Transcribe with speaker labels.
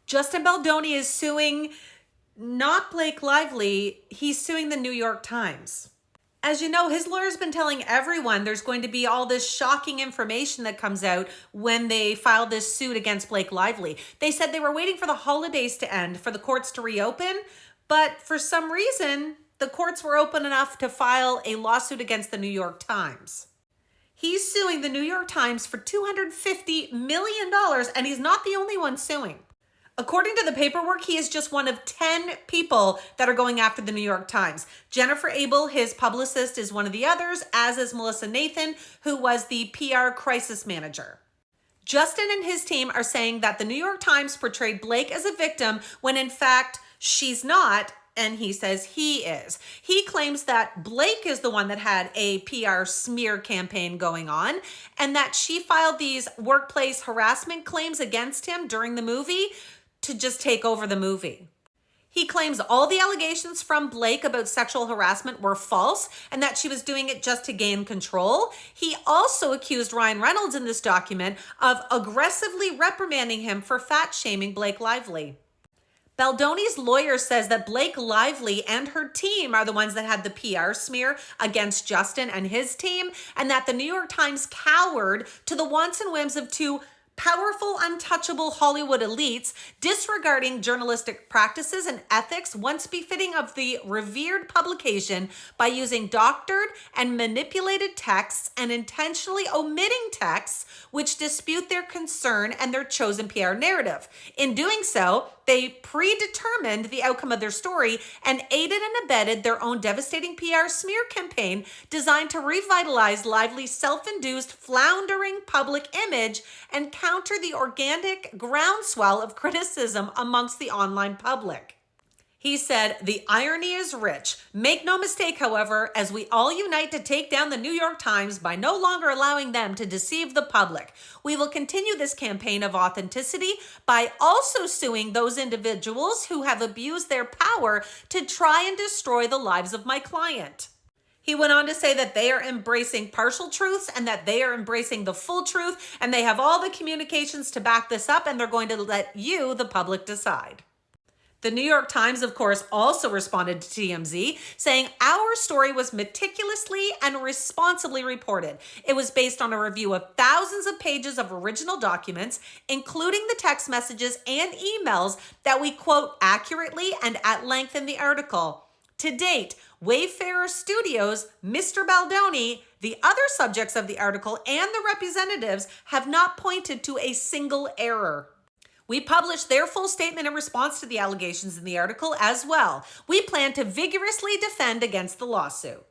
Speaker 1: Justin Baldoni is suing not Blake Lively, he's suing the New York Times. As you know, his lawyer's been telling everyone there's going to be all this shocking information that comes out when they filed this suit against Blake Lively. They said they were waiting for the holidays to end for the courts to reopen, but for some reason, the courts were open enough to file a lawsuit against the New York Times. He's suing the New York Times for $250 million, and he's not the only one suing. According to the paperwork, he is just one of 10 people that are going after the New York Times. Jennifer Abel, his publicist, is one of the others, as is Melissa Nathan, who was the PR crisis manager. Justin and his team are saying that the New York Times portrayed Blake as a victim when in fact she's not, and he says he is. He claims that Blake is the one that had a PR smear campaign going on and that she filed these workplace harassment claims against him during the movie to just take over the movie. He claims all the allegations from Blake about sexual harassment were false and that she was doing it just to gain control. He also accused Ryan Reynolds in this document of aggressively reprimanding him for fat shaming Blake Lively. Baldoni's lawyer says that Blake Lively and her team are the ones that had the PR smear against Justin and his team, and that the New York Times cowered to the wants and whims of two powerful, untouchable Hollywood elites, disregarding journalistic practices and ethics once befitting of the revered publication by using doctored and manipulated texts and intentionally omitting texts which dispute their concern and their chosen PR narrative. In doing so, they predetermined the outcome of their story and aided and abetted their own devastating PR smear campaign designed to revitalize Lively's self-induced, floundering public image and counter the organic groundswell of criticism amongst the online public. He said, "The irony is rich. Make no mistake, however, as we all unite to take down the New York Times by no longer allowing them to deceive the public. We will continue this campaign of authenticity by also suing those individuals who have abused their power to try and destroy the lives of my client." He went on to say that they are embracing partial truths and that they are embracing the full truth, and they have all the communications to back this up, and they're going to let you, the public, decide. The New York Times, of course, also responded to TMZ, saying, "Our story was meticulously and responsibly reported. It was based on a review of thousands of pages of original documents, including the text messages and emails that we quote accurately and at length in the article. To date, Wayfarer Studios, Mr. Baldoni, the other subjects of the article, and the representatives have not pointed to a single error. We published their full statement in response to the allegations in the article as well. We plan to vigorously defend against the lawsuit."